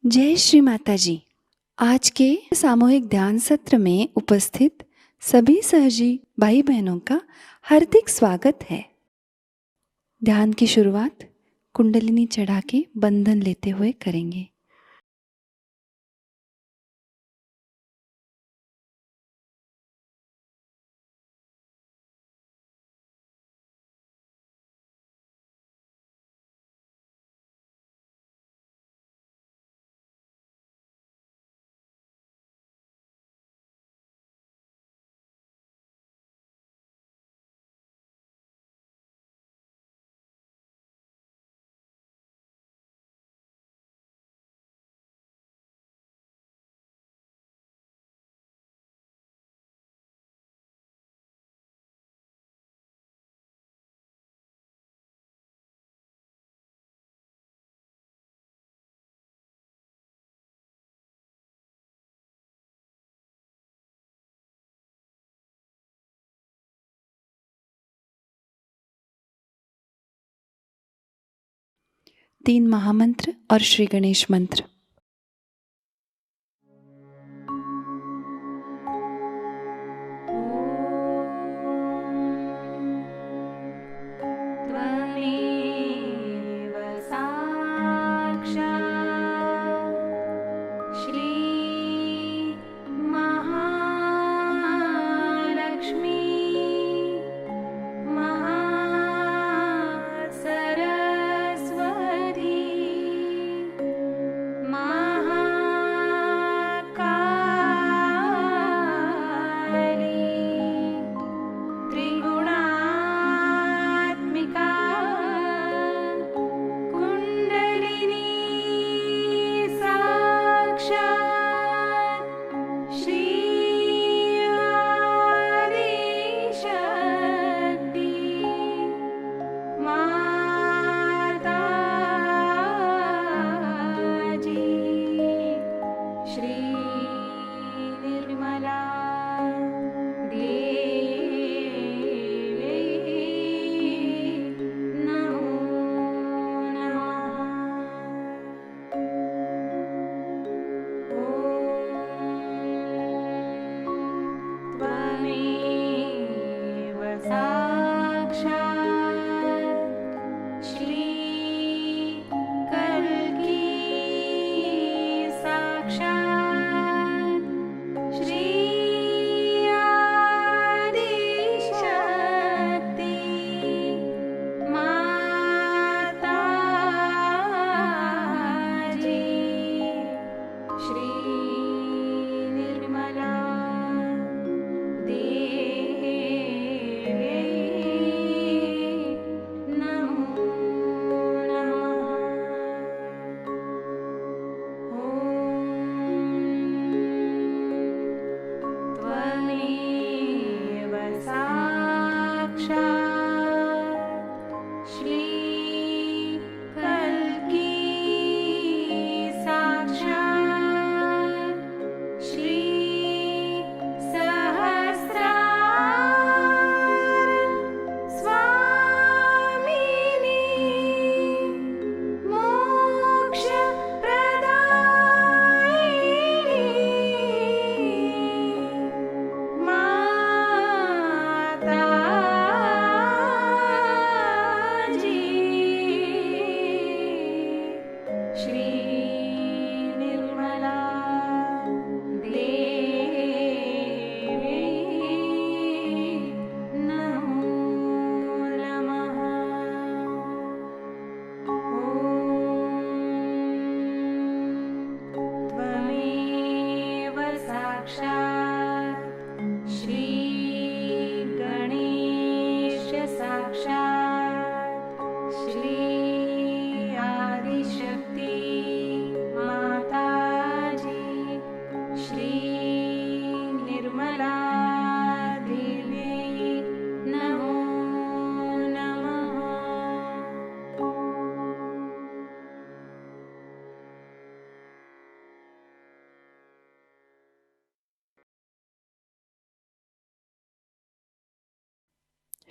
जय श्री माताजी। आज के सामूहिक ध्यान सत्र में उपस्थित सभी सहजी भाई बहनों का हार्दिक स्वागत है। ध्यान की शुरुआत कुंडलिनी चढ़ा के बंधन लेते हुए करेंगे। तीन महामंत्र और श्री गणेश मंत्र।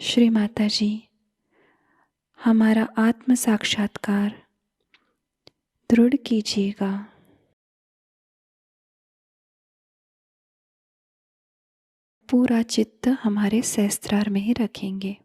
श्री माताजी, हमारा आत्म साक्षात्कार दृढ़ कीजिएगा पूरा चित्त हमारे सहस्त्रार में ही रखेंगे।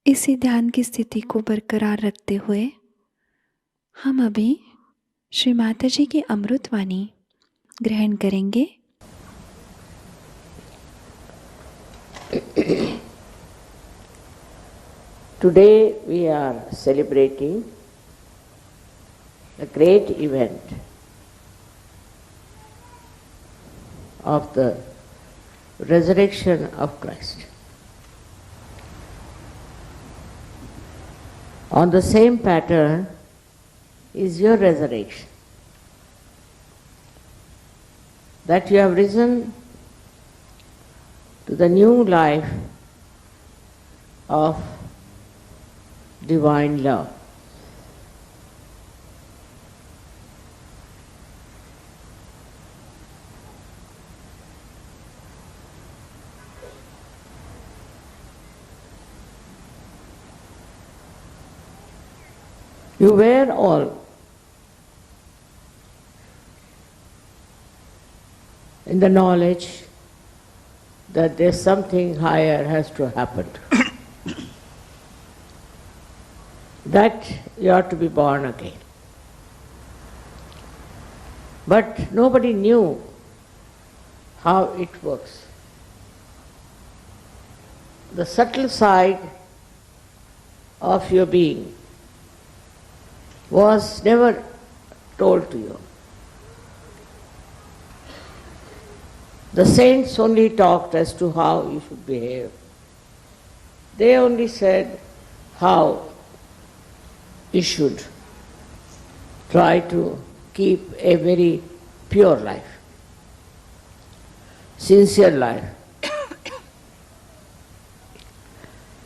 इसी ध्यान की स्थिति को बरकरार रखते हुए हम अभी श्री माताजी की अमृत वाणी ग्रहण करेंगे। Today we are celebrating a great event of the resurrection of Christ. On the same pattern is your resurrection. That you have risen to the new life of divine love. You were all in the knowledge that there's something higher has to happen. That you are to be born again. But nobody knew how it works. The subtle side of your being was never told to you. The saints only talked as to how you should behave. They only said how you should try to keep a very pure life, sincere life.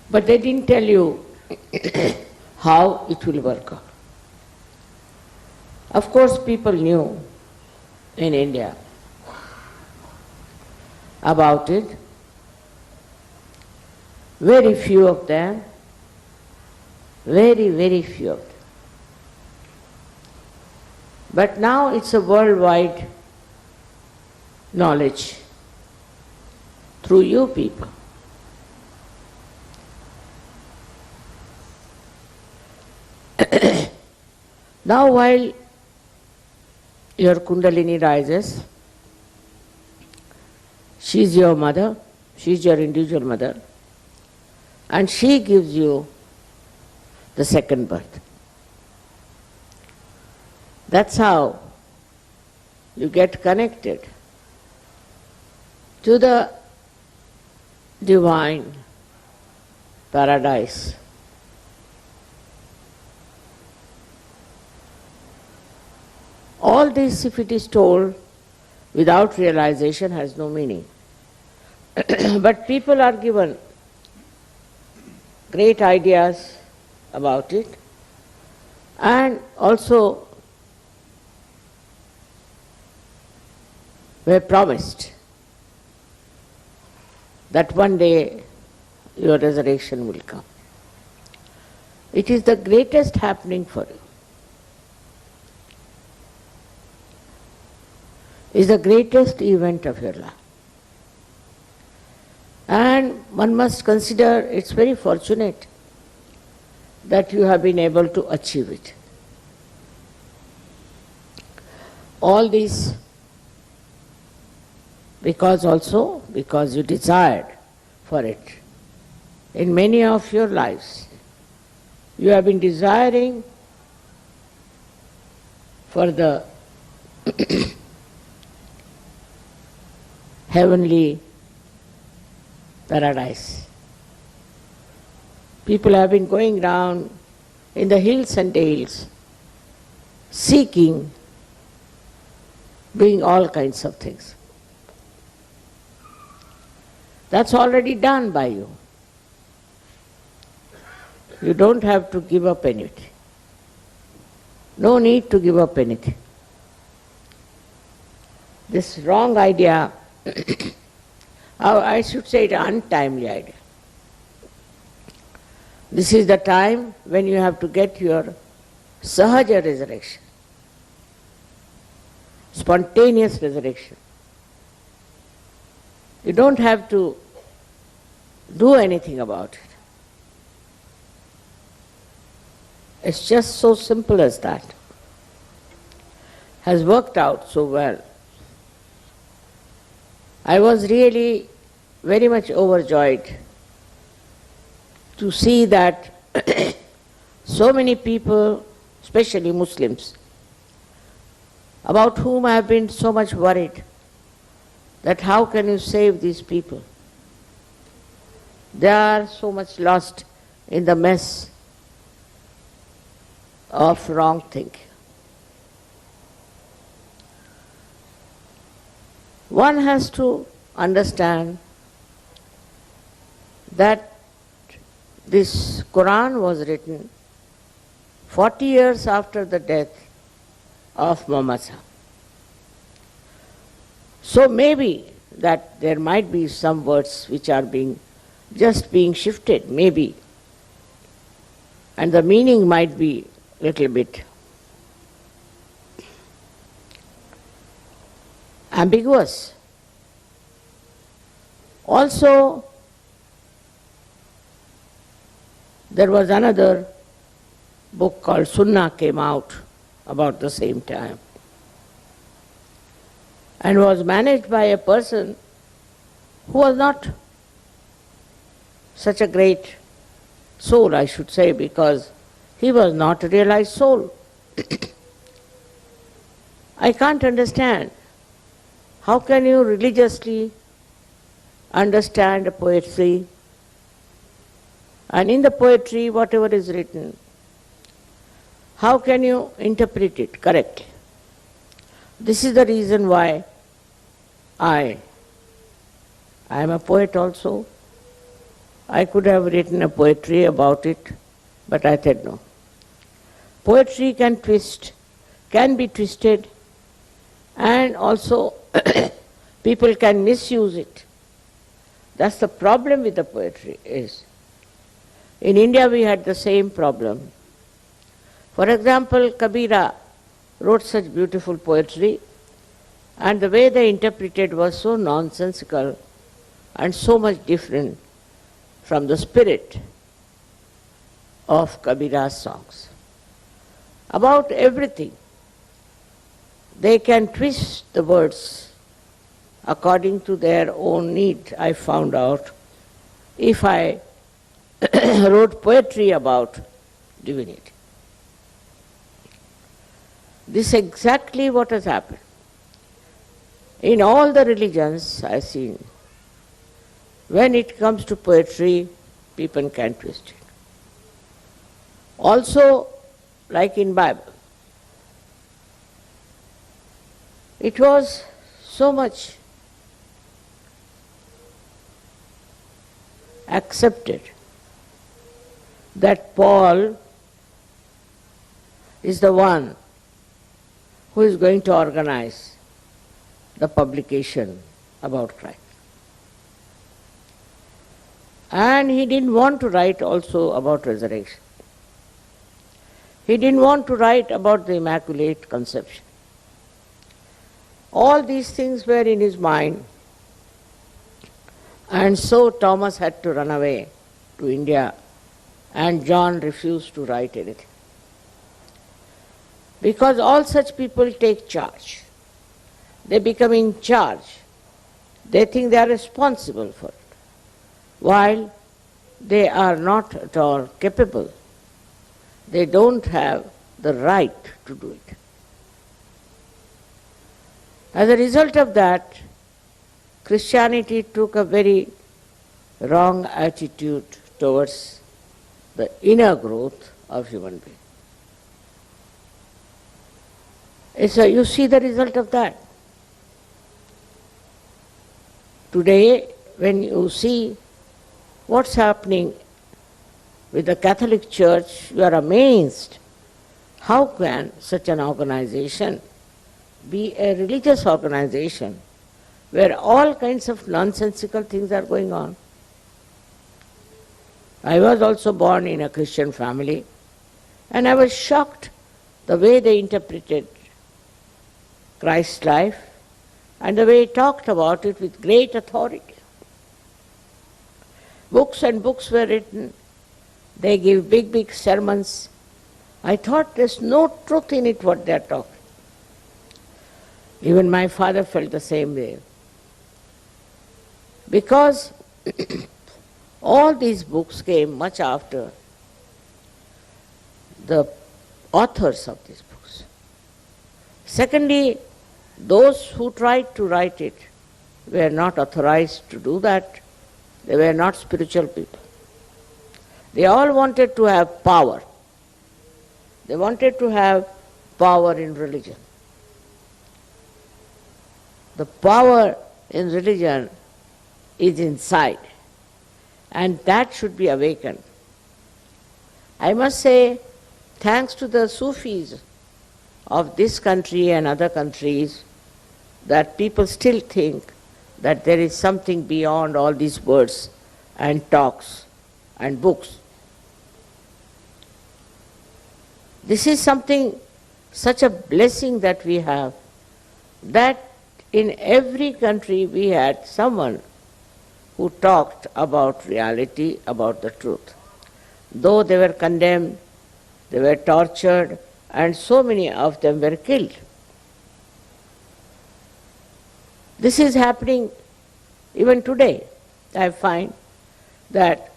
But they didn't tell you how it will work out. Of course, people knew in India about it. Very few of them, very, very few of them. But now it's a worldwide knowledge through you people. Now while your Kundalini rises, she is your mother, she is your individual mother, and she gives you the second birth. That's how you get connected to the divine paradise. All this, if it is told without realization, has no meaning. But people are given great ideas about it, and also were promised that one day your resurrection will come. It is the greatest happening for you. Is the greatest event of your life. And one must consider it's very fortunate that you have been able to achieve it. All this because you desired for it. In many of your lives, you have been desiring for the heavenly paradise. People have been going round in the hills and dales, seeking, doing all kinds of things. That's already done by you. You don't have to give up anything. No need to give up anything. This wrong idea, I should say it untimely idea. This is the time when you have to get your Sahaja resurrection, spontaneous resurrection. You don't have to do anything about it. It's just so simple as that. Has worked out so well. I was really very much overjoyed to see that so many people, especially Muslims, about whom I have been so much worried, that how can you save these people? They are so much lost in the mess of wrong thinking. One has to understand that this Quran was written 40 years after the death of Muhammad. So maybe that there might be some words which are just being shifted, maybe, and the meaning might be little bit ambiguous. Also, there was another book called Sunnah came out about the same time and was managed by a person who was not such a great soul, I should say, because he was not a realized soul. I can't understand. How can you religiously understand a poetry, and in the poetry, whatever is written, how can you interpret it correctly? This is the reason why I am a poet also. I could have written a poetry about it, but I said no. Poetry can be twisted, and also people can misuse it. That's the problem with the poetry is. In India we had the same problem. For example, Cabella wrote such beautiful poetry, and the way they interpreted was so nonsensical and so much different from the spirit of Kabira's songs. About everything, they can twist the words according to their own need. I found out if I wrote poetry about divinity. This is exactly what has happened. In all the religions I've seen, when it comes to poetry, people can twist it. Also, like in Bible, it was so much accepted that Paul is the one who is going to organize the publication about Christ. And he didn't want to write also about resurrection. He didn't want to write about the Immaculate Conception. All these things were in his mind, and so Thomas had to run away to India, and John refused to write anything. Because all such people take charge. They become in charge. They think they are responsible for it, while they are not at all capable. They don't have the right to do it. As a result of that, Christianity took a very wrong attitude towards the inner growth of human being. You see the result of that. Today, when you see what's happening with the Catholic Church, you are amazed. How can such an organization be a religious organization where all kinds of nonsensical things are going on? I was also born in a Christian family, and I was shocked the way they interpreted Christ's life and the way he talked about it with great authority. Books and books were written. They give big, big sermons. I thought there's no truth in it what they're talking. Even my father felt the same way. Because all these books came much after the authors of these books. Secondly, those who tried to write it were not authorized to do that. They were not spiritual people. They all wanted to have power. They wanted to have power in religion. The power in religion is inside, and that should be awakened. I must say, thanks to the Sufis of this country and other countries, that people still think that there is something beyond all these words and talks and books. This is something, such a blessing that we have, that in every country we had someone who talked about reality, about the truth. Though they were condemned, they were tortured, and so many of them were killed. This is happening even today. I find that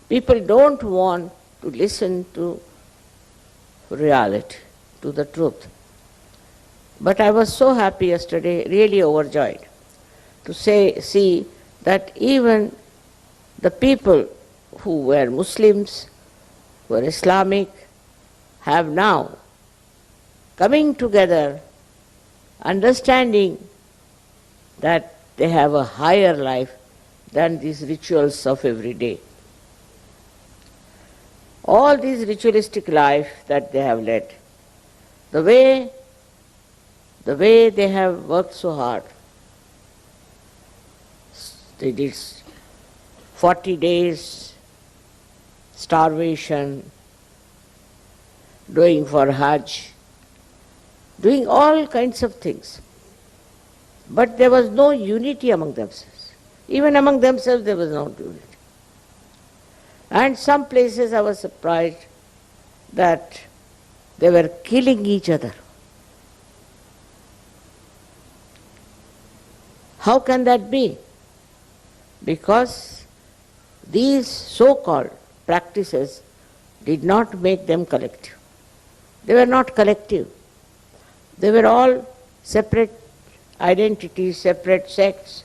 people don't want to listen to reality, to the truth. But I was so happy yesterday, really overjoyed, to see that even the people who were Muslims, who were Islamic, have now coming together, understanding that they have a higher life than these rituals of every day. All these ritualistic life that they have led, the way they have worked so hard. They did 40 days starvation, doing for Hajj, doing all kinds of things. But there was no unity among themselves. Even among themselves there was no unity. And some places I was surprised that they were killing each other. How can that be? Because these so-called practices did not make them collective. They were not collective. They were all separate identities, separate sects,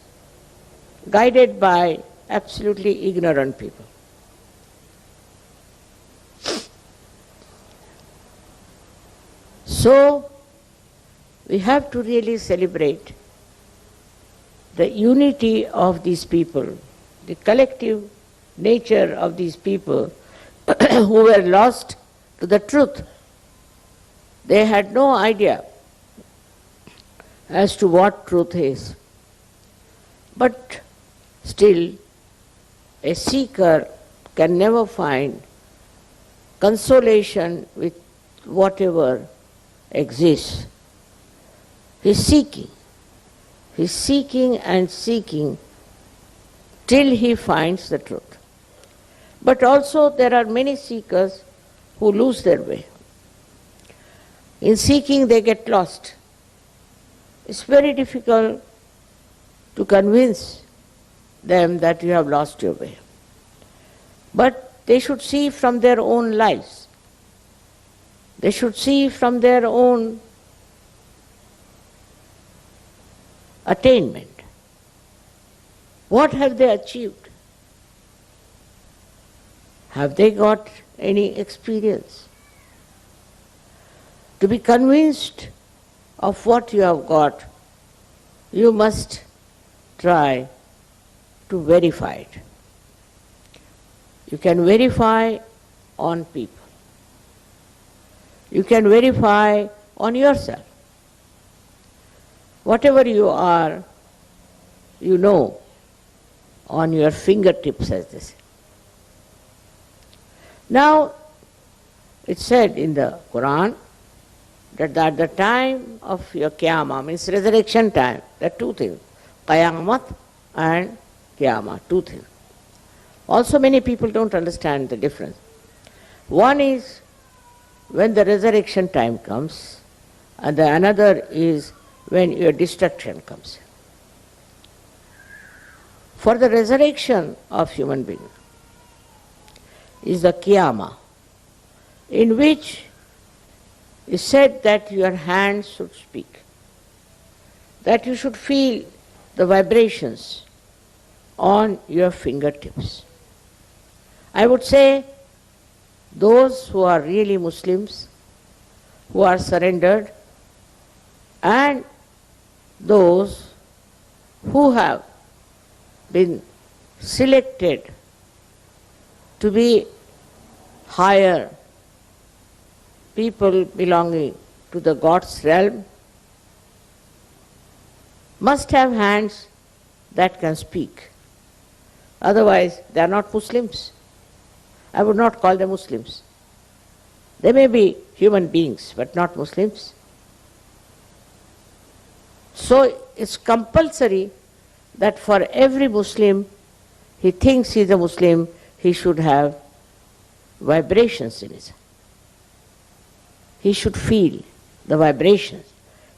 guided by absolutely ignorant people. So, we have to really celebrate the unity of these people, the collective nature of these people who were lost to the truth. They had no idea as to what truth is. But still, a seeker can never find consolation with whatever exists. He's seeking. He's seeking and seeking till he finds the truth. But also there are many seekers who lose their way. In seeking they get lost. It's very difficult to convince them that you have lost your way. But they should see from their own lives. They should see from their own attainment. What have they achieved? Have they got any experience? To be convinced of what you have got, you must try to verify it. You can verify on people. You can verify on yourself. Whatever you are, you know on your fingertips, as they say. Now, it's said in the Quran that at the time of your Qiyamah, means resurrection time, there are two things, Qayamat and Qiyamah, two things. Also many people don't understand the difference. One is when the resurrection time comes, and the another is when your destruction comes. For the resurrection of human beings is the Qiyamah, in which is said that your hands should speak, that you should feel the vibrations on your fingertips. I would say those who are really Muslims, who are surrendered, and those who have been selected to be higher people belonging to the God's realm, must have hands that can speak. Otherwise, they are not Muslims. I would not call them Muslims. They may be human beings, but not Muslims. So it's compulsory that for every Muslim, he thinks he is a Muslim, he should have vibrations in his hand. He should feel the vibrations.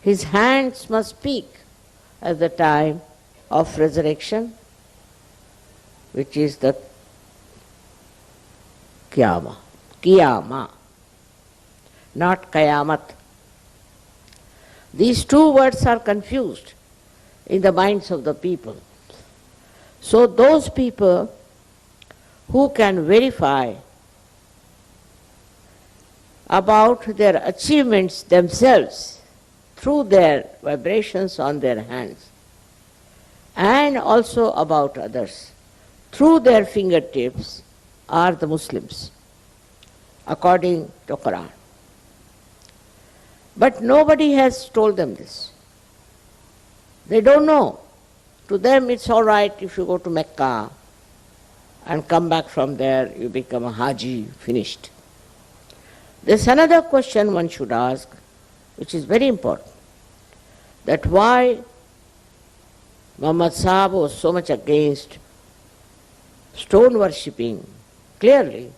His hands must speak at the time of resurrection, which is the Qiyamah. Qiyamah, not Qayamat. These two words are confused in the minds of the people. So those people who can verify about their achievements themselves through their vibrations on their hands, and also about others through their fingertips, are the Muslims, according to Quran. But nobody has told them this. They don't know. To them it's all right if you go to Mecca and come back from there, you become a Haji, finished. There's another question one should ask. which is very important, that why Muhammad Sahib was so much against stone worshipping. Clearly,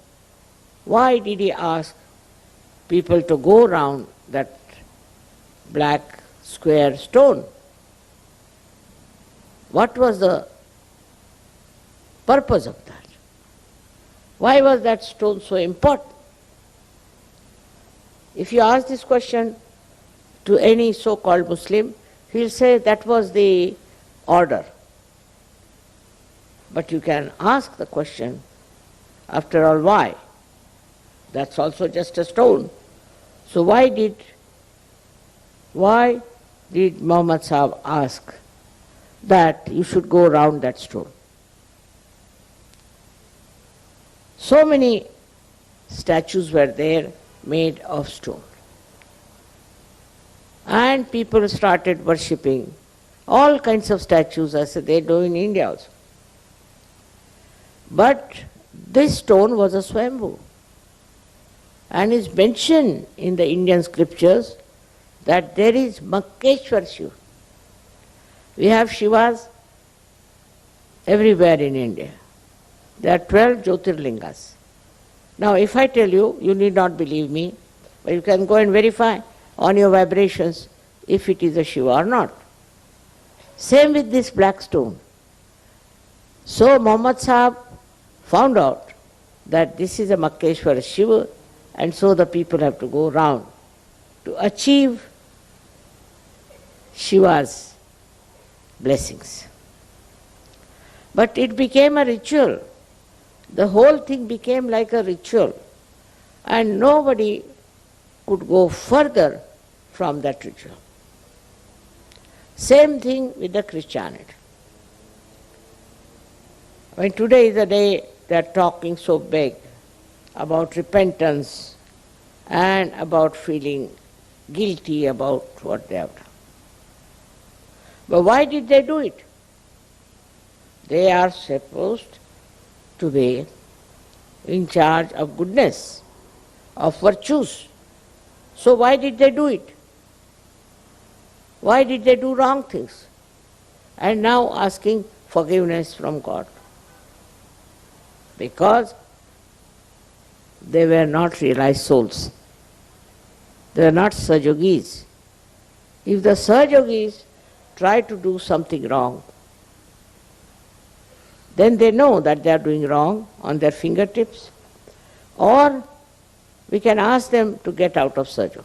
why did he ask people to go round that black square stone? What was the purpose of that? Why was that stone so important? If you ask this question to any so-called Muslim, he'll say that was the order. But you can ask the question, after all, why? That's also just a stone. So why did Muhammad Sahib ask that you should go around that stone? So many statues were there made of stone. And people started worshipping all kinds of statues, as they do in India also. But this stone was a Swambhu, and is mentioned in the Indian scriptures that there is Makkeshwar Shiva. We have Shivas everywhere in India. There are 12 Jyotirlingas. Now if I tell you, you need not believe me, but you can go and verify on your vibrations if it is a Shiva or not. Same with this black stone. So Muhammad Sahib found out that this is a Makkeshwar Shiva, and so the people have to go round to achieve Shiva's blessings. But it became a ritual. The whole thing became like a ritual, and nobody could go further from that ritual. Same thing with the Christianity. When today is the day they are talking so big about repentance and about feeling guilty about what they have done. But why did they do it? They are supposed to be in charge of goodness, of virtues. So why did they do it? Why did they do wrong things? And now asking forgiveness from God. Because they were not realized souls. They were not Sahajogis. If the Sahajogis try to do something wrong, then they know that they are doing wrong on their fingertips, or we can ask them to get out of Sahajayoga.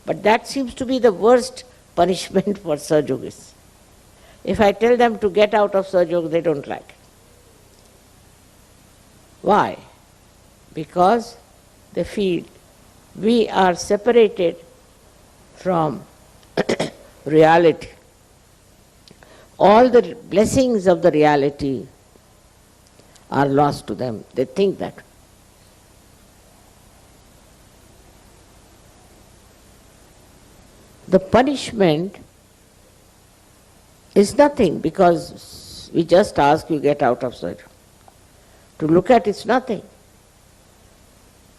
But that seems to be the worst punishment for Sahajogis. If I tell them to get out of Sahajayoga, they don't like it. Why? Because they feel we are separated from reality. All the blessings of the reality are lost to them. They think that. The punishment is nothing, because we just ask you get out of Sahajayoga. To look at it's nothing.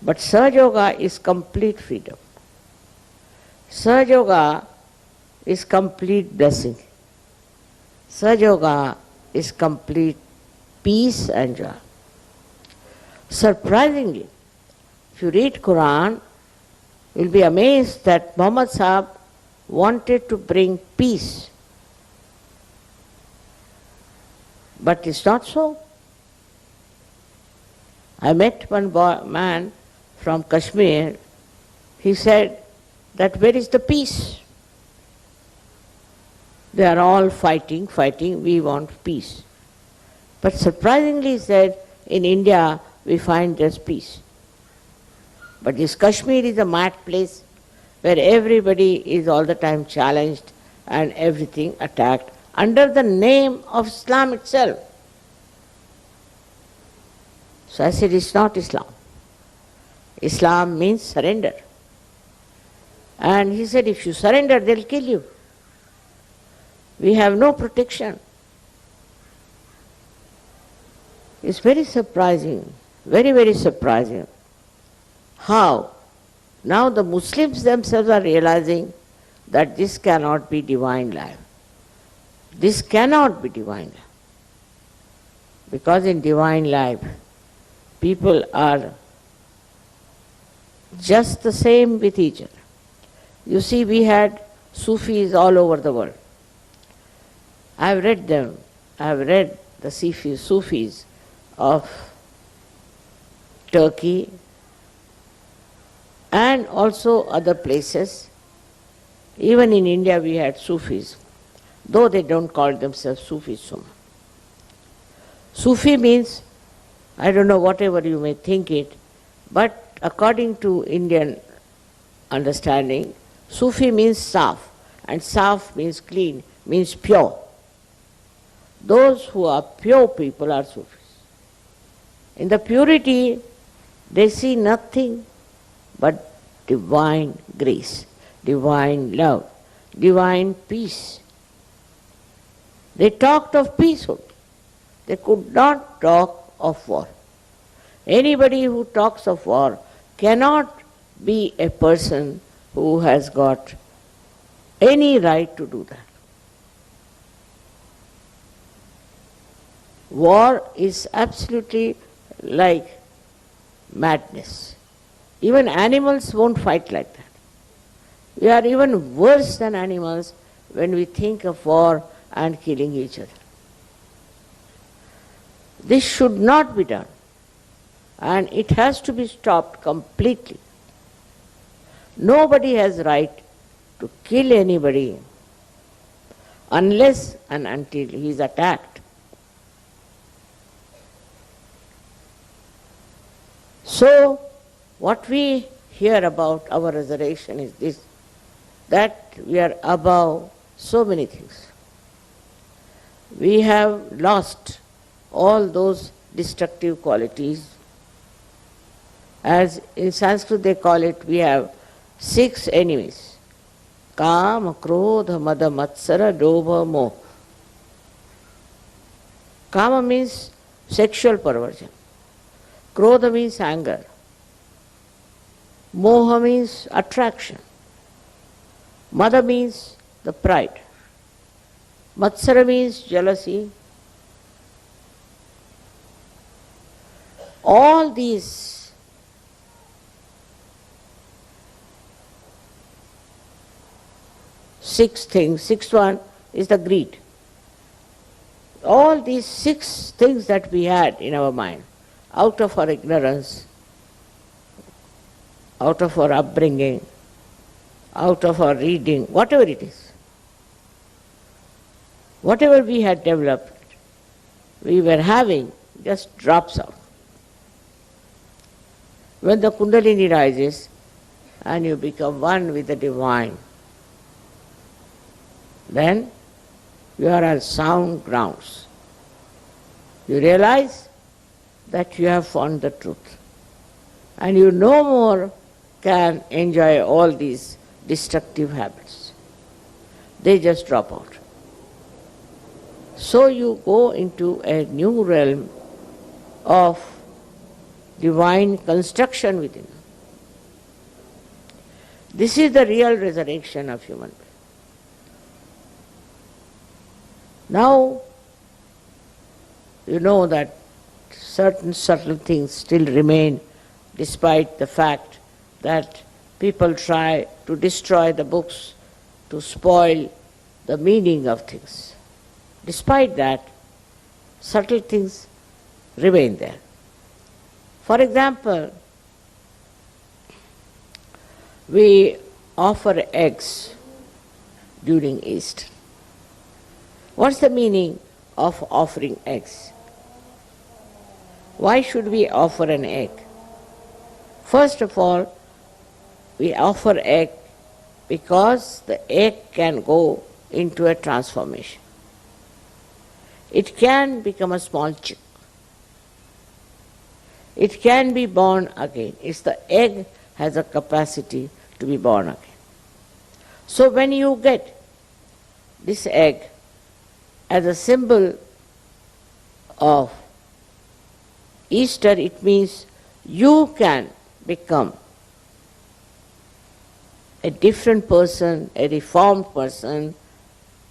But Sahajayoga is complete freedom. Sahajayoga is complete blessing. Sahajayoga is complete peace and joy. Surprisingly, if you read Quran, you'll be amazed that Muhammad Sahib wanted to bring peace. But it's not so. I met one man from Kashmir. He said that where is the peace? They are all fighting, we want peace. But surprisingly he said, in India we find there's peace. But this Kashmir is a mad place where everybody is all the time challenged and everything attacked under the name of Islam itself. So I said, it's not Islam. Islam means surrender. And he said, if you surrender, they'll kill you. We have no protection. It's very surprising, very, very surprising how Now the Muslims themselves are realizing that this cannot be divine life. This cannot be divine life. Because in divine life, people are just the same with each other. You see, we had Sufis all over the world. I've read them. I've read the Sufis of Turkey and also other places. Even in India we had Sufis, though they don't call themselves Sufis so much. Sufi means, I don't know, whatever you may think it, but according to Indian understanding, Sufi means saf, and saf means clean, means pure. Those who are pure people are Sufis. In the purity, they see nothing but divine grace, divine love, divine peace. They talked of peace only. They could not talk of war. Anybody who talks of war cannot be a person who has got any right to do that. War is absolutely like madness. Even animals won't fight like that. We are even worse than animals when we think of war and killing each other. This should not be done, and it has to be stopped completely. Nobody has right to kill anybody unless and until he is attacked. So, what we hear about our resurrection is this, that we are above so many things. We have lost all those destructive qualities. As in Sanskrit they call it, we have 6 enemies. Kama, Krodha, Mada, Matsara, Dobha, Moha. Kama means sexual perversion. Krodha means anger. Moha means attraction. Mada means the pride. Matsara means jealousy. All these six things, sixth one is the greed. All these 6 things that we had in our mind, out of our ignorance, out of our upbringing, out of our reading, whatever it is, whatever we had developed, we were having, just drops out. When the Kundalini rises and you become one with the divine, then you are on sound grounds. You realize that you have found the truth, and you no more can enjoy all these destructive habits. They just drop out. So you go into a new realm of divine construction within. This is the real resurrection of human being. Now, you know that certain subtle things still remain despite the fact that people try to destroy the books, to spoil the meaning of things. Despite that, subtle things remain there. For example, we offer eggs during Easter. What's the meaning of offering eggs? Why should we offer an egg? First of all, we offer egg because the egg can go into a transformation. It can become a small chick. It can be born again. It's the egg has a capacity to be born again. So when you get this egg as a symbol of Easter, it means you can become a different person, a reformed person,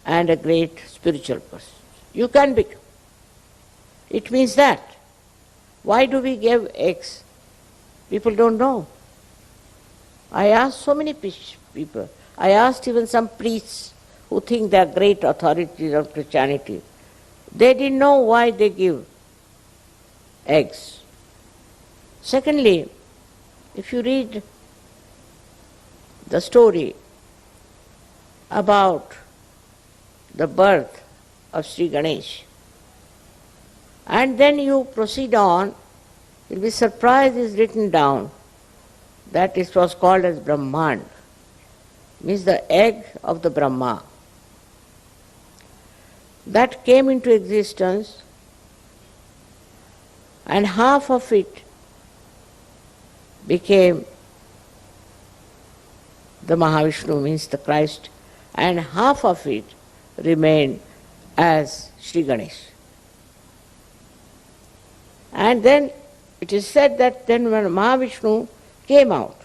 and a great spiritual person. You can become. It means that. Why do we give eggs? People don't know. I asked so many people. I asked even some priests who think they are great authorities of Christianity. They didn't know why they give eggs. Secondly, if you read the story about the birth of Sri Ganesh, and then you proceed on, you'll be surprised it's written down that it was called as Brahman, means the egg of the Brahma. That came into existence, and half of it became the Mahavishnu, means the Christ, and half of it remained as Sri Ganesh. And then it is said that then when Mahavishnu came out,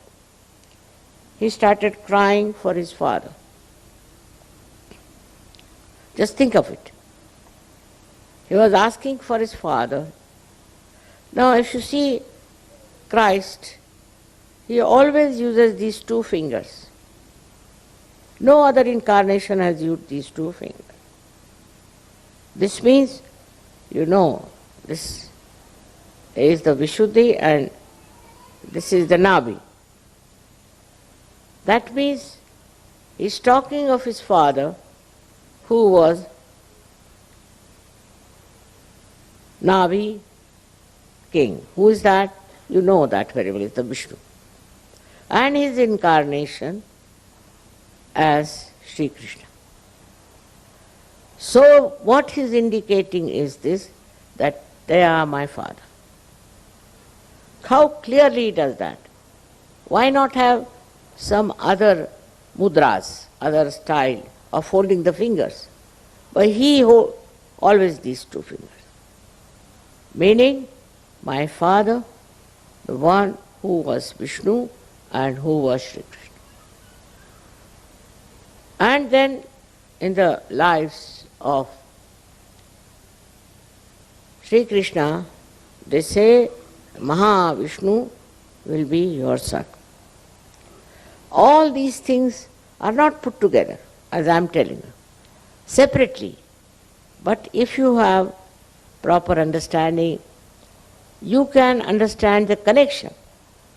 he started crying for his father. Just think of it. He was asking for his father. Now if you see Christ, he always uses these two fingers. No other incarnation has used these two fingers. This means, you know, this is the Vishuddhi and this is the Nabi. That means he's talking of his father who was Nabi king. Who is that? You know that very well, it's the Vishnu. And his incarnation as Sri Krishna. So what he's indicating is this, that they are my father. How clearly he does that? Why not have some other mudras, other style of holding the fingers? But he holds always these two fingers. Meaning, my father, the one who was Vishnu and who was Sri Krishna. And then in the lives of Sri Krishna, they say Mahavishnu will be your son. All these things are not put together, as I am telling you, separately. But if you have proper understanding, you can understand the connection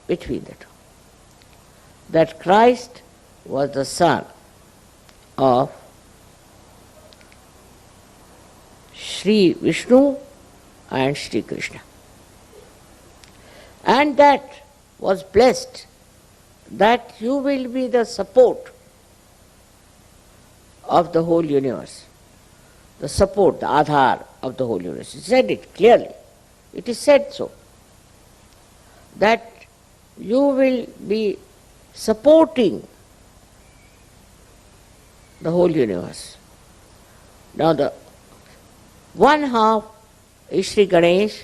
between the two. That Christ was the son of Sri Vishnu and Sri Krishna. And that was blessed, that you will be the support of the whole universe. The support, the Adhar of the whole universe. He said it clearly. It is said so. That you will be supporting the whole universe. Now the one half is Sri Ganesh,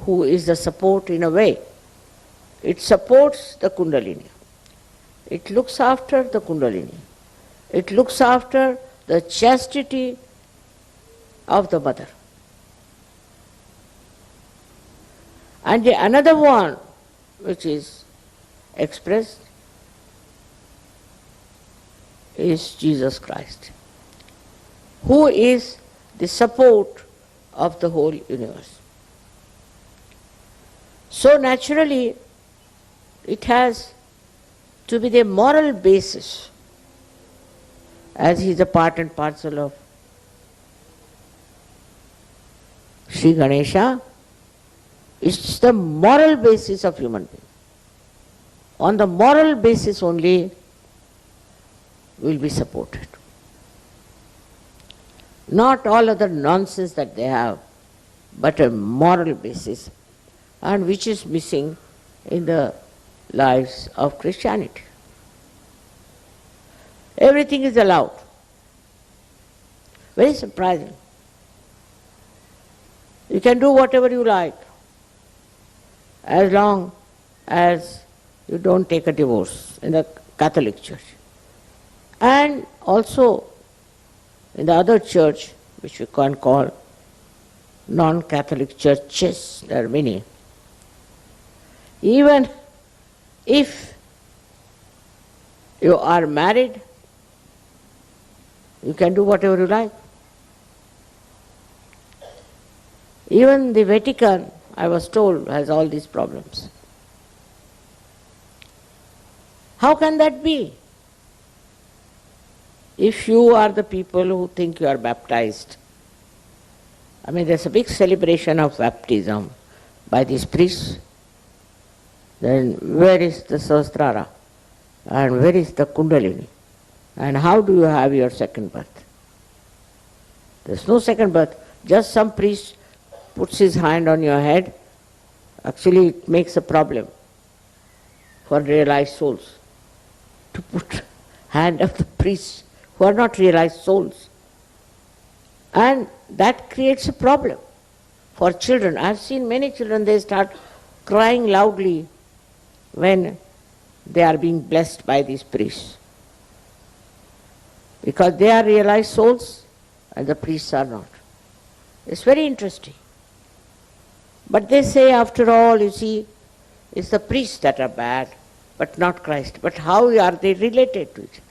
who is the support in a way. It supports the Kundalini. It looks after the Kundalini. It looks after the chastity of the mother. And the another one which is expressed is Jesus Christ, who is the support of the whole universe. So naturally, it has to be the moral basis, as he is a part and parcel of Sri Ganesha. It's the moral basis of human being. On the moral basis only will be supported. Not all other nonsense that they have, but a moral basis, and which is missing in the lives of Christianity. Everything is allowed. Very surprising. You can do whatever you like, as long as you don't take a divorce. In the Catholic Church. And also in the other church, which we can call non-Catholic churches, there are many. Even if you are married, you can do whatever you like. Even the Vatican, I was told, has all these problems. How can that be? If you are the people who think you are baptized, I mean, there's a big celebration of baptism by these priests. Then where is the Sahasrara? And where is the Kundalini? And how do you have your second birth? There's no second birth. Just some priest puts his hand on your head. Actually, it makes a problem for realized souls to put hand of the priests who are not realized souls. And that creates a problem for children. I've seen many children, they start crying loudly when they are being blessed by these priests. Because they are realized souls and the priests are not. It's very interesting. But they say, after all, you see, it's the priests that are bad, but not Christ. But how are they related to each other?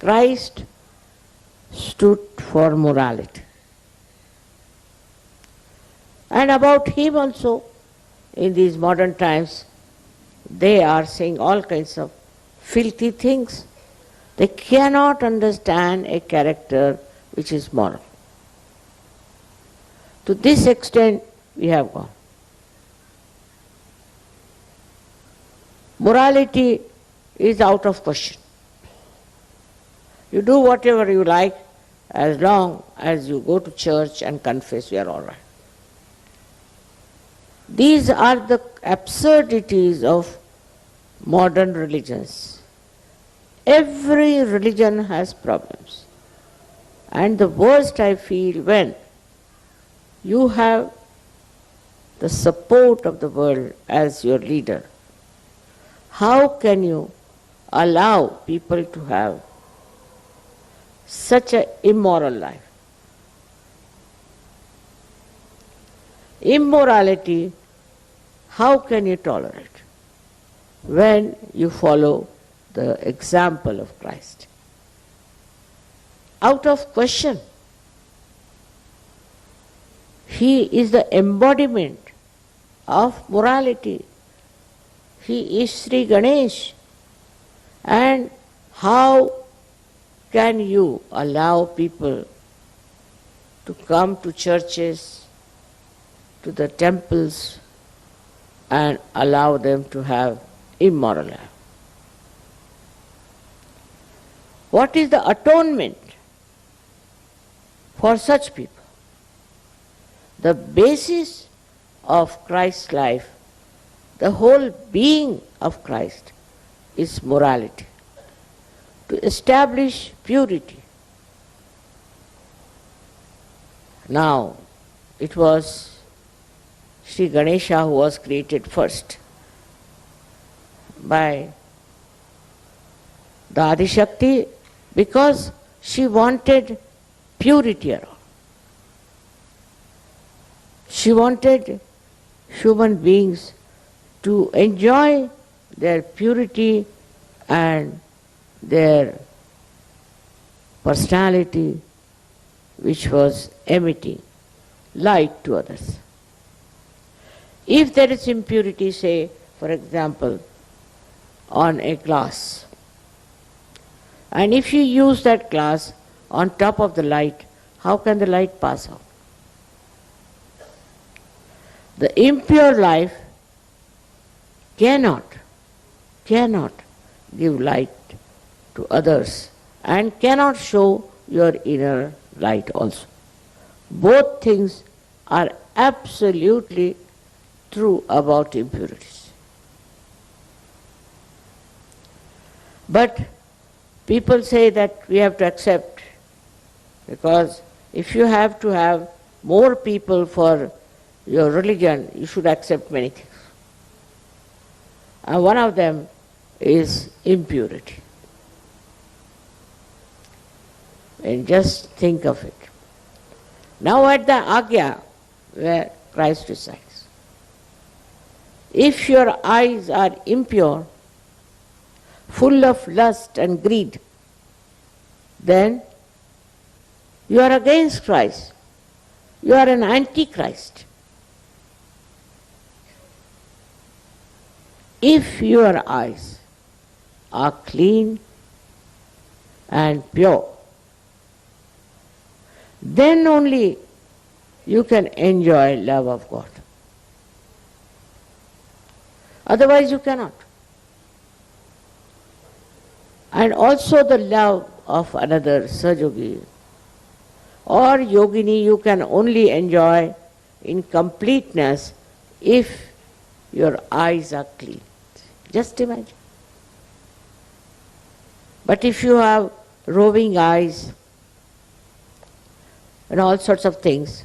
Christ stood for morality. And about him also, in these modern times, they are saying all kinds of filthy things. They cannot understand a character which is moral. To this extent, we have gone. Morality is out of question. You do whatever you like, as long as you go to church and confess, you are all right. These are the absurdities of modern religions. Every religion has problems. And the worst I feel when you have the support of the world as your leader. How can you allow people to have such an immoral life? Immorality, how can you tolerate when you follow the example of Christ? Out of question. He is the embodiment of morality. He is Sri Ganesh. And how can you allow people to come to churches, to the temples, and allow them to have immoral life? What is the atonement for such people? The basis of Christ's life, the whole being of Christ, is morality. To establish purity. Now, it was Sri Ganesha who was created first by the Adishakti because she wanted purity around. She wanted human beings to enjoy their purity and their personality, which was emitting light to others. If there is impurity, say, for example, on a glass, and if you use that glass on top of the light, how can the light pass out? The impure life cannot give light to others and cannot show your inner light also. Both things are absolutely true about impurities. But people say that we have to accept, because if you have to have more people for your religion, you should accept many things. And one of them is impurity. And just think of it. Now at the Agya, where Christ resides, if your eyes are impure, full of lust and greed, then you are against Christ. You are an antichrist. If your eyes are clean and pure, then only you can enjoy love of God. Otherwise you cannot. And also the love of another Sahajayogi or Yogini you can only enjoy in completeness if your eyes are clean. Just imagine. But if you have roving eyes and all sorts of things,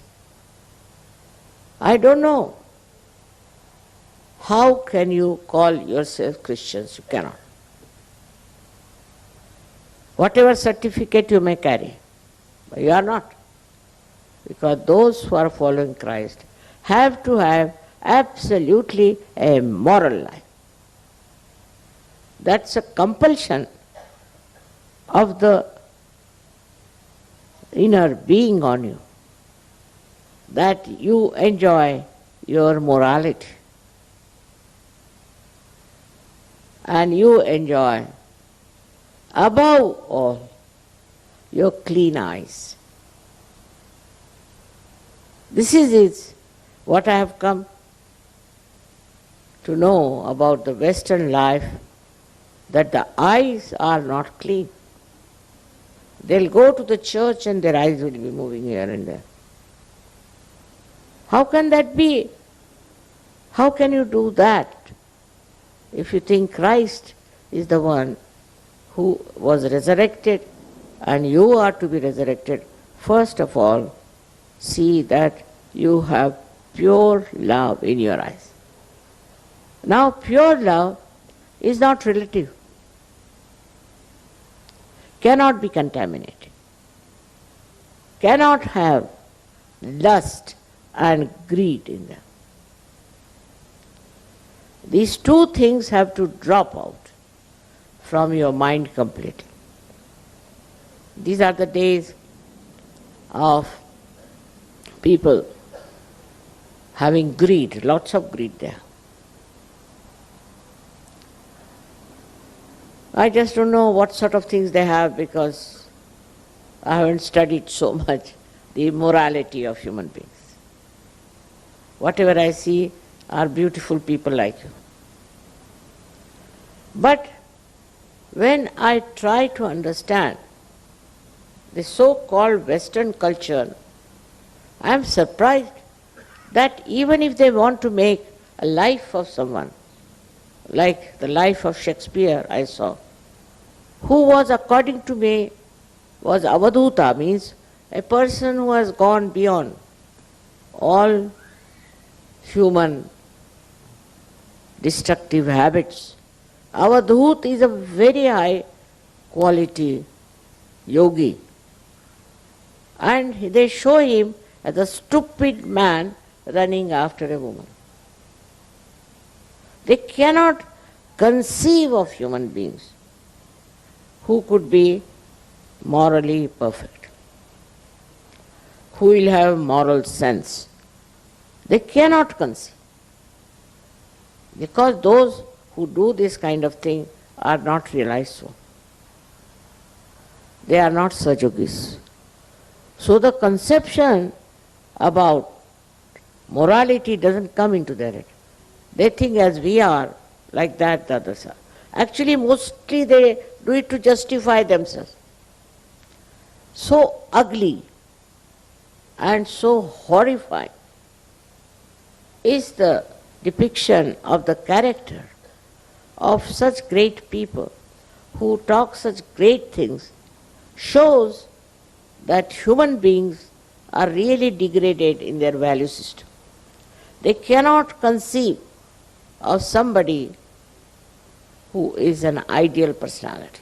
I don't know, how can you call yourself Christians? You cannot. Whatever certificate you may carry, but you are not. Because those who are following Christ have to have absolutely a moral life. That's a compulsion of the inner being on you, that you enjoy your morality and you enjoy above all your clean eyes. This is it, what I have come to know about the Western life, that the eyes are not clean. They'll go to the church and their eyes will be moving here and there. How can that be? How can you do that if you think Christ is the one who was resurrected and you are to be resurrected? First of all, see that you have pure love in your eyes. Now, pure love is not relative, cannot be contaminated, cannot have lust and greed in them. These two things have to drop out from your mind completely. These are the days of people having greed, lots of greed there. I just don't know what sort of things they have, because I haven't studied so much the morality of human beings. Whatever I see are beautiful people like you. But when I try to understand the so-called Western culture, I am surprised that even if they want to make a life of someone, like the life of Shakespeare I saw, who was, according to me, was avadhuta, means a person who has gone beyond all human destructive habits. Avadhut is a very high quality yogi. And they show him as a stupid man running after a woman. They cannot conceive of human beings who could be morally perfect, who will have moral sense. They cannot conceive. Because those who do this kind of thing are not realized so. They are not Sahajogis. So the conception about morality doesn't come into their head. They think as we are, like that the others are. Actually, mostly they do it to justify themselves. So ugly and so horrifying is the depiction of the character of such great people who talk such great things, shows that human beings are really degraded in their value system. They cannot conceive of somebody who is an ideal personality.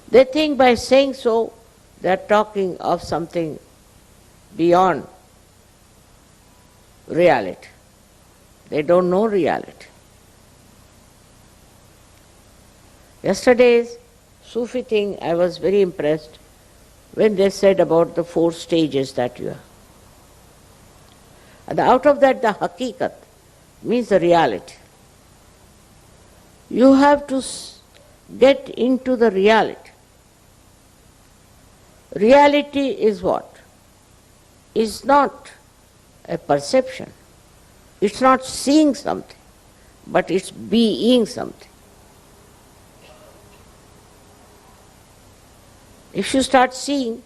They think by saying so, they are talking of something beyond reality. They don't know reality. Yesterday's Sufi thing, I was very impressed when they said about the 4 stages that you have. And out of that, the hakikat means the reality. You have to get into the reality. Reality is what? Is not a perception. It's not seeing something, but it's being something. If you start seeing,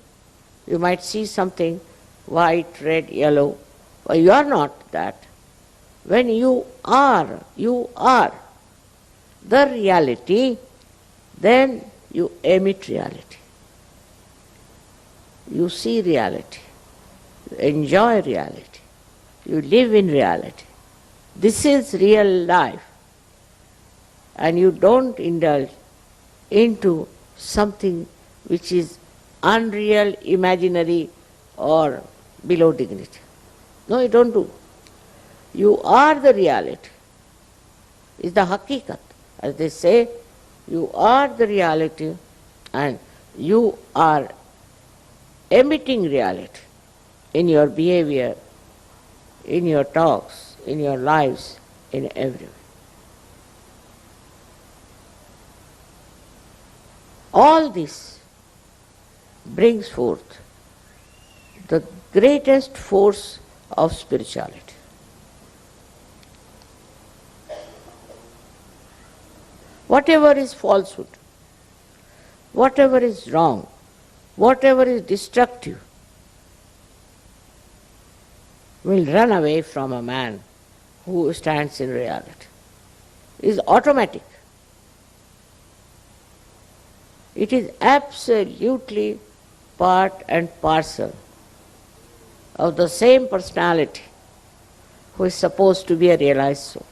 you might see something white, red, yellow. Well, you are not that. When you are the reality, then you emit reality. You see reality. You enjoy reality. You live in reality. This is real life. And you don't indulge into something which is unreal, imaginary, or below dignity. No, you don't do. You are the reality. It's the hakikat. As they say, you are the reality and you are emitting reality in your behavior, in your talks, in your lives, in everywhere. All this brings forth the greatest force of spirituality. Whatever is falsehood, whatever is wrong, whatever is destructive, will run away from a man who stands in reality. It is automatic. It is absolutely part and parcel of the same personality who is supposed to be a realized soul.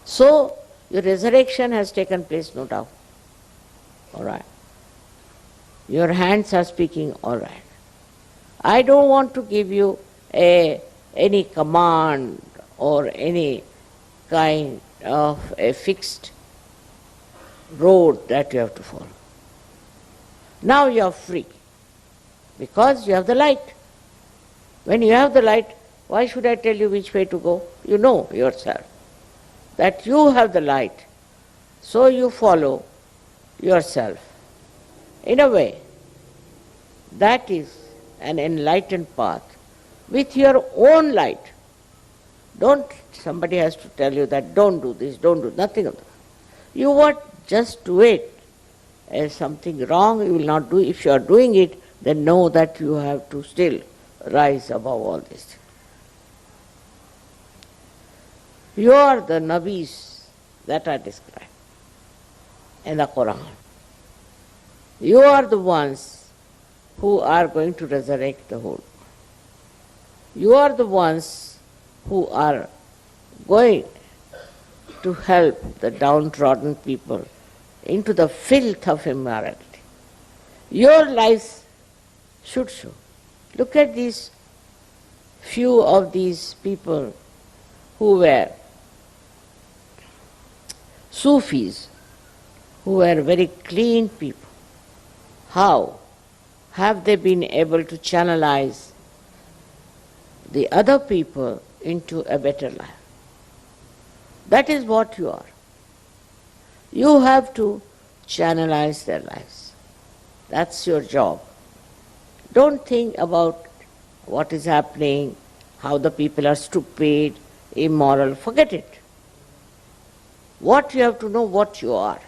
So, the resurrection has taken place, no doubt. All right. Your hands are speaking, all right. I don't want to give you any command or any kind of a fixed road that you have to follow. Now you are free because you have the light. When you have the light, why should I tell you which way to go? You know yourself that you have the light, so you follow yourself. In a way, that is an enlightened path with your own light. Somebody has to tell you that don't do this, don't do nothing of that. You what? Just do it. As something wrong you will not do. If you are doing it, then know that you have to still rise above all this. You are the Nabis that are described in the Quran. You are the ones who are going to resurrect the whole. You are the ones who are going to help the downtrodden people into the filth of immorality. Your lives should show. Look at these few of these people who were Sufis, who were very clean people. How have they been able to channelize the other people into a better life? That is what you are. You have to channelize their lives. That's your job. Don't think about what is happening, how the people are stupid, immoral. Forget it. What you have to know, what you are.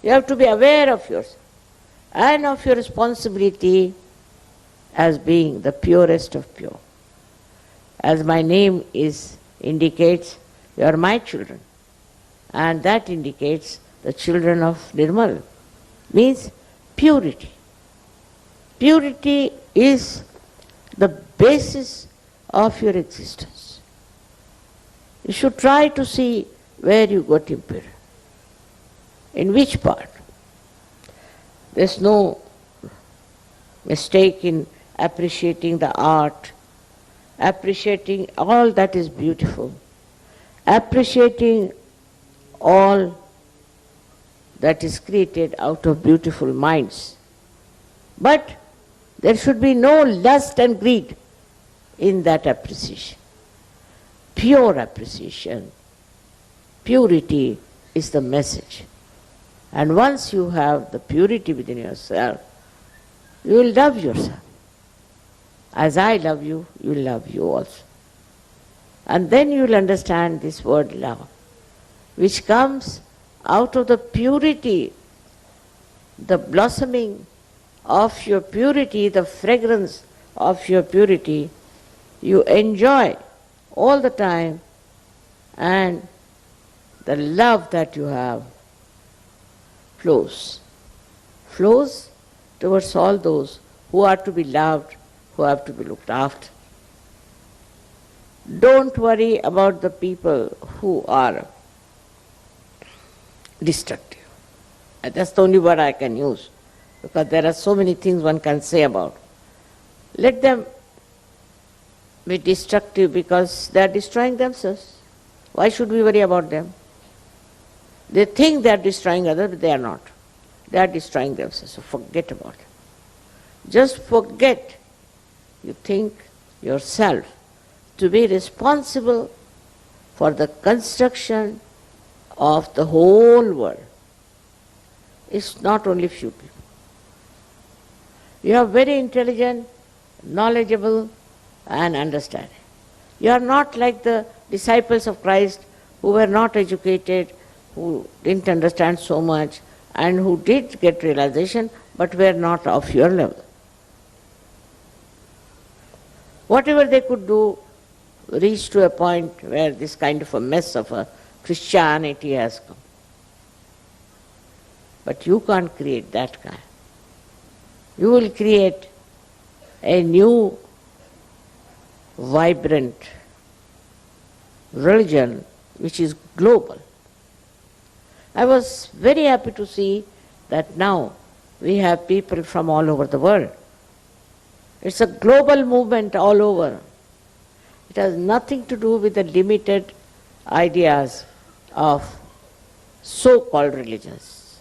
You have to be aware of yourself and of your responsibility as being the purest of pure. As my name indicates, you are my children. And that indicates the children of Nirmal. Means purity. Purity is the basis of your existence. You should try to see where you got impure. In which part? There's no mistake in appreciating the art, appreciating all that is beautiful, appreciating all that is created out of beautiful minds. But there should be no lust and greed in that appreciation. Pure appreciation, purity is the message. And once you have the purity within yourself, you will love yourself. As I love you, you will love you also. And then you will understand this word love, which comes out of the purity, the blossoming of your purity, the fragrance of your purity, you enjoy all the time, and the love that you have flows towards all those who are to be loved, who have to be looked after. Don't worry about the people who are destructive. And that's the only word I can use, because there are so many things one can say about. Let them be destructive because they are destroying themselves. Why should we worry about them? They think they are destroying others, but they are not. They are destroying themselves, so forget about it. Just forget you think yourself to be responsible for the construction of the whole world. It's not only few people. You are very intelligent, knowledgeable, and understanding. You are not like the disciples of Christ who were not educated, who didn't understand so much, and who did get realization, but were not of your level. Whatever they could do reached to a point where this kind of a mess of a Christianity has come. But you can't create that kind. You will create a new, vibrant religion which is global. I was very happy to see that now we have people from all over the world. It's a global movement all over. It has nothing to do with the limited ideas of so-called religions.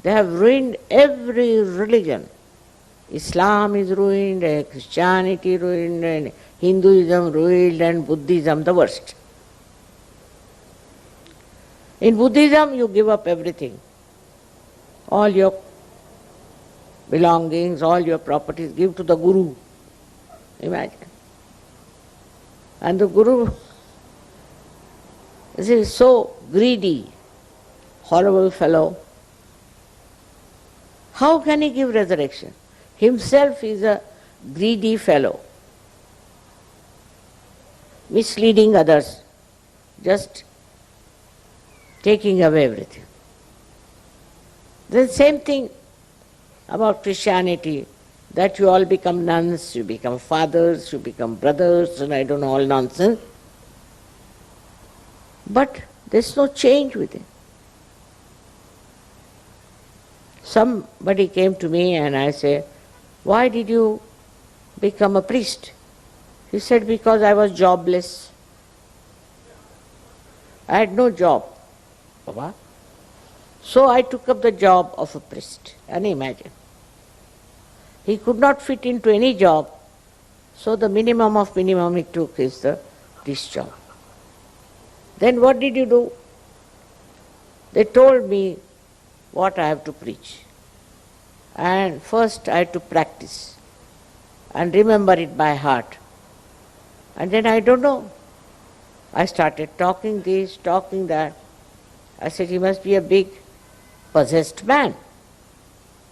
They have ruined every religion. Islam is ruined, Christianity ruined, and Hinduism ruined, and Buddhism the worst. In Buddhism you give up everything. All your belongings, all your properties, give to the Guru. Imagine. And the Guru is so greedy, horrible fellow. How can he give resurrection? Himself is a greedy fellow, misleading others, just taking away everything. The same thing about Christianity, that you all become nuns, you become fathers, you become brothers, and I don't know, all nonsense. But there's no change with it. Somebody came to me and I said, why did you become a priest? He said, because I was jobless. I had no job. Baba. So I took up the job of a priest. And imagine. He could not fit into any job, so the minimum of minimum he took is the priest job. Then what did you do? They told me what I have to preach. And first I had to practice and remember it by heart. And then I don't know. I started talking this, talking that. I said, he must be a big possessed man.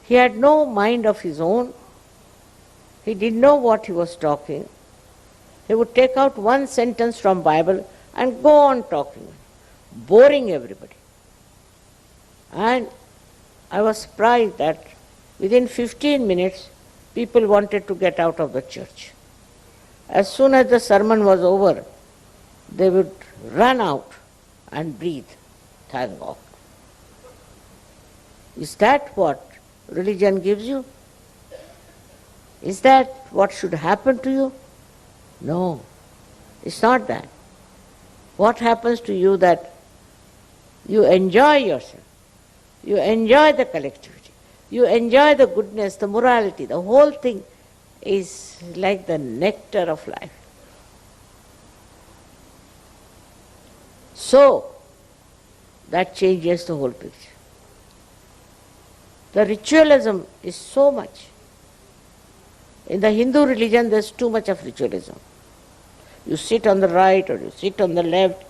He had no mind of his own. He didn't know what he was talking. He would take out one sentence from Bible and go on talking, boring everybody. And I was surprised that within 15 minutes, people wanted to get out of the church. As soon as the sermon was over, they would run out and breathe. Thank God. Is that what religion gives you? Is that what should happen to you? No, it's not that. What happens to you that you enjoy yourself, you enjoy the collectivity, you enjoy the goodness, the morality, the whole thing is like the nectar of life. So, that changes the whole picture. The ritualism is so much. In the Hindu religion, there's too much of ritualism. You sit on the right or you sit on the left,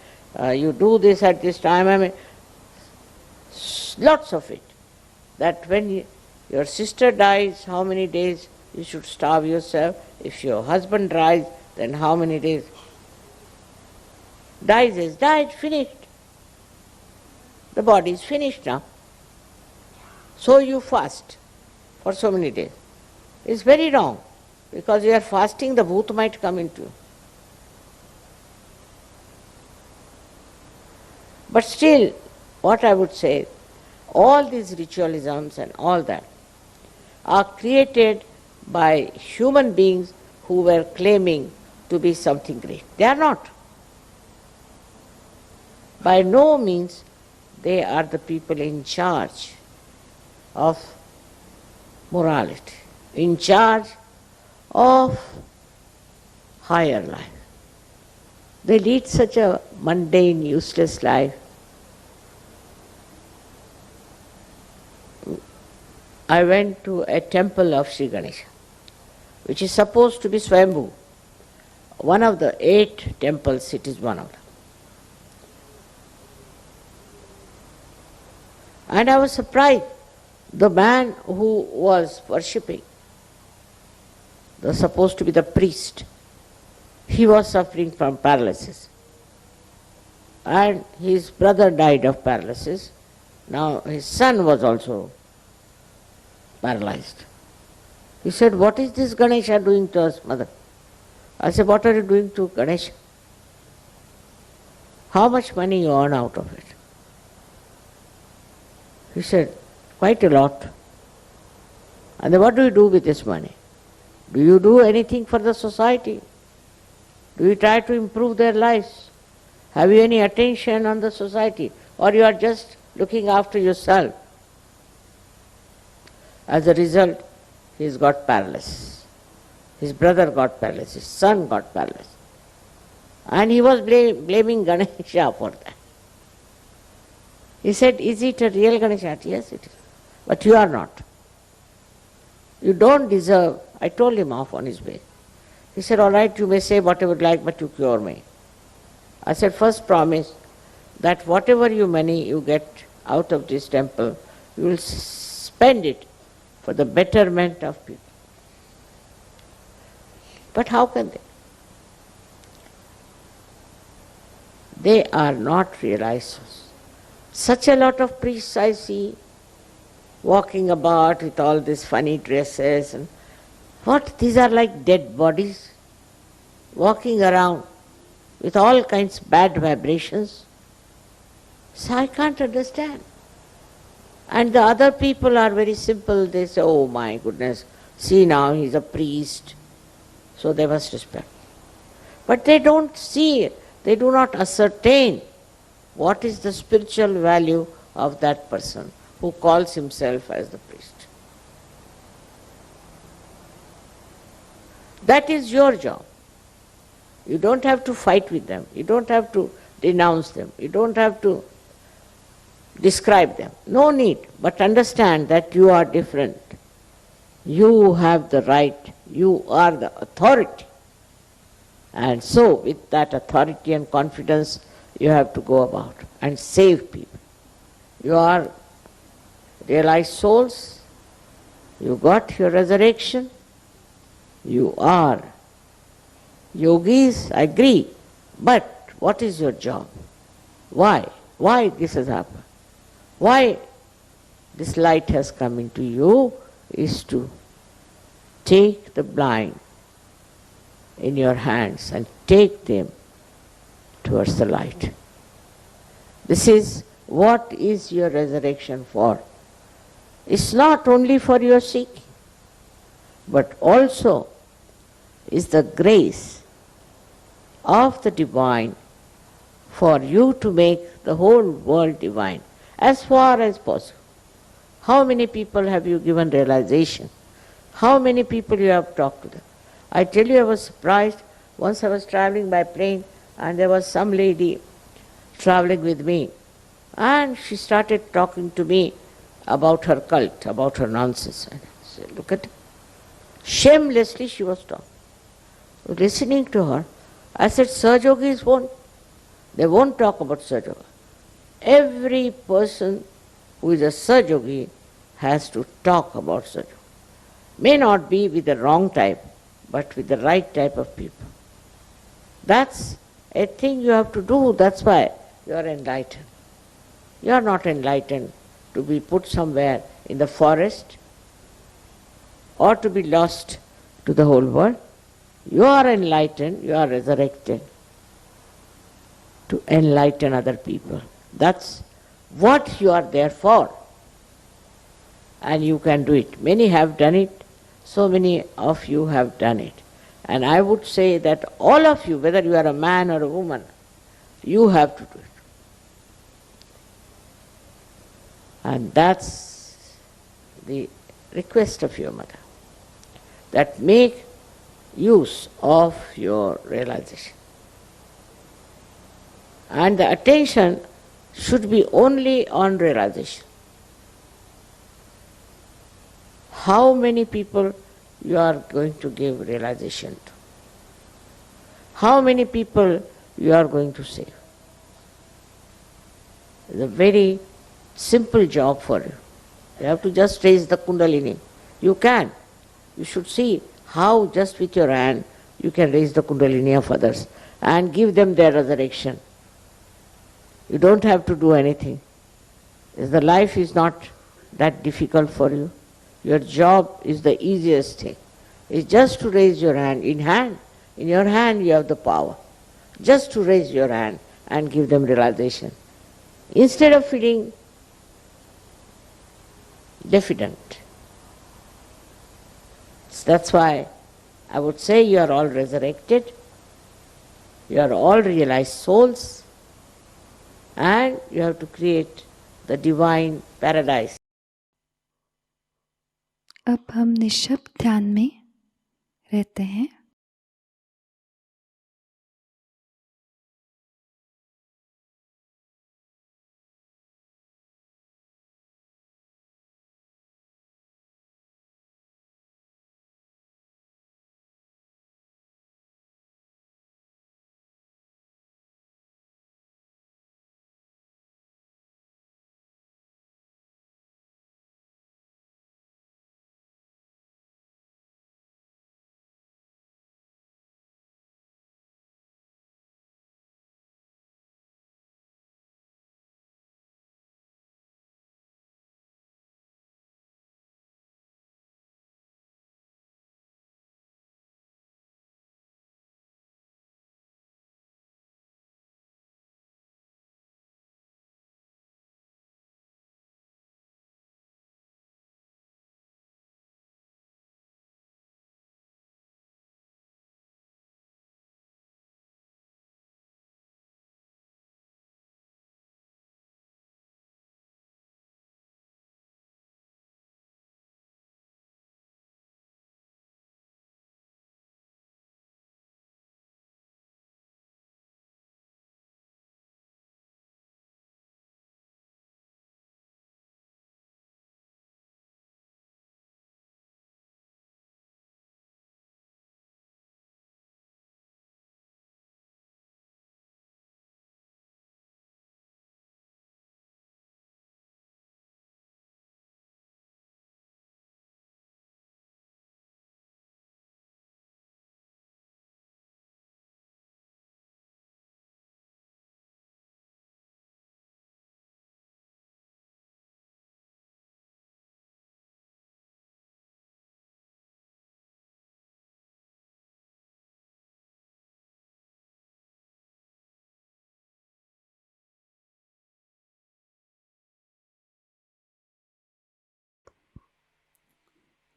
you do this at this time. I mean, lots of it. That when your sister dies, how many days you should starve yourself. If your husband dies, then how many days? Dies is died, finished. The body is finished now. So you fast for so many days. It's very wrong, because you are fasting, the bhoot might come into you. But still, what I would say, all these ritualisms and all that are created by human beings who were claiming to be something great. They are not. By no means they are the people in charge of morality, in charge of higher life. They lead such a mundane, useless life. I went to a temple of Sri Ganesha, which is supposed to be Swayambhu. One of the 8 temples, it is one of them. And I was surprised. The man who was worshipping, was supposed to be the priest, he was suffering from paralysis. And his brother died of paralysis. Now his son was also paralyzed. He said, "What is this Ganesha doing to us, mother?" I said, "What are you doing to Ganesha? How much money you earn out of it?" He said, "Quite a lot." And then what do you do with this money? Do you do anything for the society? Do you try to improve their lives? Have you any attention on the society? Or you are just looking after yourself? As a result, he's got paralysis. His brother got paralysis, his son got paralysis. And he was blaming Ganesha for that. He said, "Is it a real Ganesha?" "Yes, it is. But you are not. You don't deserve." I told him off on his way. He said, "All right, you may say whatever you like, but you cure me." I said, "First promise that whatever money you get out of this temple, you will spend it for the betterment of people." But how can they? They are not realized. Such a lot of priests I see walking about with all these funny dresses and what? These are like dead bodies walking around with all kinds of bad vibrations. So I can't understand. And the other people are very simple. They say, "Oh my goodness, see now he's a priest, so they must respect." But they don't see it. They do not ascertain what is the spiritual value of that person who calls himself as the priest. That is your job. You don't have to fight with them. You don't have to denounce them. You don't have to describe them. No need. But understand that you are different. You have the right. You are the authority. And so, with that authority and confidence, you have to go about and save people. You are realized souls. You got your resurrection. You are yogis, I agree. But what is your job? Why? Why this has happened? Why this light has come into you is to take the blind in your hands and take them towards the light. This is what is your resurrection for. It's not only for your seeking, but also is the grace of the divine for you to make the whole world divine as far as possible. How many people have you given realization? How many people you have talked to them? I tell you, I was surprised. Once I was traveling by plane and there was some lady traveling with me, and she started talking to me about her cult, about her nonsense. And I said, look at it. Shamelessly she was talking. Listening to her, I said, Sahajogis won't. They won't talk about Sahajayoga. Every person who is a Sahajayogi has to talk about Sahajayoga. May not be with the wrong type, but with the right type of people. That's a thing you have to do. That's why you are enlightened. You are not enlightened to be put somewhere in the forest or to be lost to the whole world. You are enlightened, you are resurrected to enlighten other people. That's what you are there for. And you can do it. Many have done it. So many of you have done it. And I would say that all of you, whether you are a man or a woman, you have to do it. And that's the request of your mother, that make use of your realization. And the attention should be only on realization. How many people you are going to give realization to? How many people you are going to save? It's a very simple job for you. You have to just raise the Kundalini. You can. You should see how just with your hand you can raise the Kundalini of others and give them their resurrection. You don't have to do anything. The life is not that difficult for you. Your job is the easiest thing. It's just to raise your hand. In your hand you have the power. Just to raise your hand and give them realization. Instead of feeling diffident. That's why I would say you are all resurrected. You are all realized souls. And you have to create the divine paradise. अब हम निःशब्द ध्यान में रहते हैं।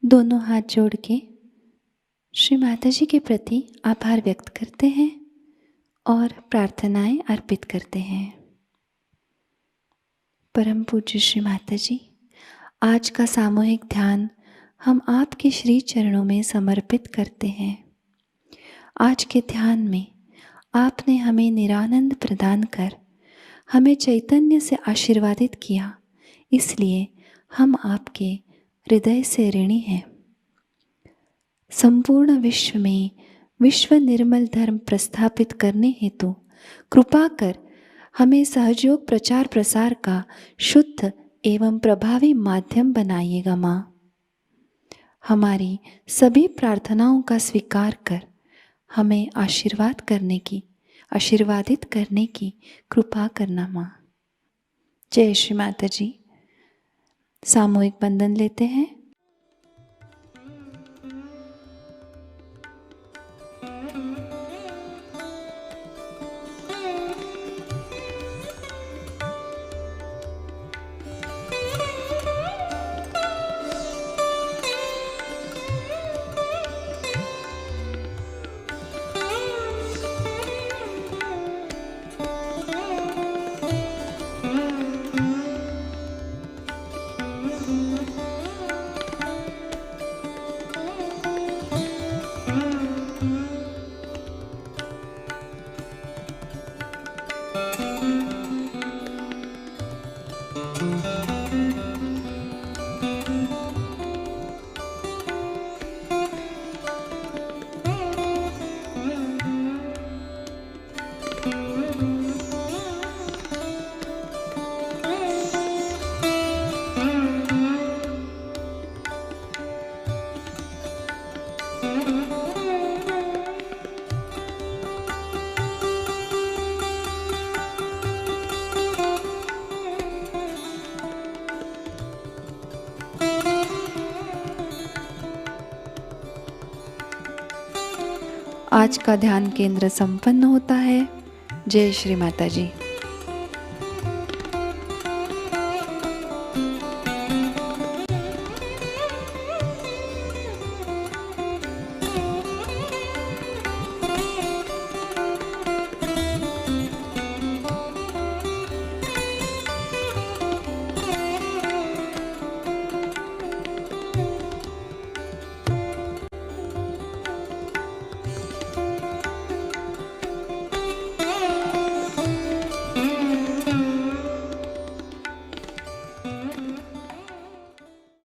दोनों हाथ जोड़ के श्री माताजी के प्रति आभार व्यक्त करते हैं और प्रार्थनाएं अर्पित करते हैं। परम पूज्य श्री माताजी, आज का सामूहिक ध्यान हम आपके श्री चरणों में समर्पित करते हैं। आज के ध्यान में आपने हमें निरानंद प्रदान कर हमें चैतन्य से आशीर्वादित किया, इसलिए हम आपके हृदय से ऋणी हैं। संपूर्ण विश्व में विश्व निर्मल धर्म प्रस्थापित करने हेतु कृपा कर हमें सहयोग प्रचार प्रसार का शुद्ध एवं प्रभावी माध्यम बनाइएगा माँ। हमारी सभी प्रार्थनाओं का स्वीकार कर हमें आशीर्वादित करने की कृपा करना माँ। जय श्री माताजी। सामूहिक बंधन लेते हैं। आज का ध्यान केंद्र संपन्न होता है। जय श्री माताजी।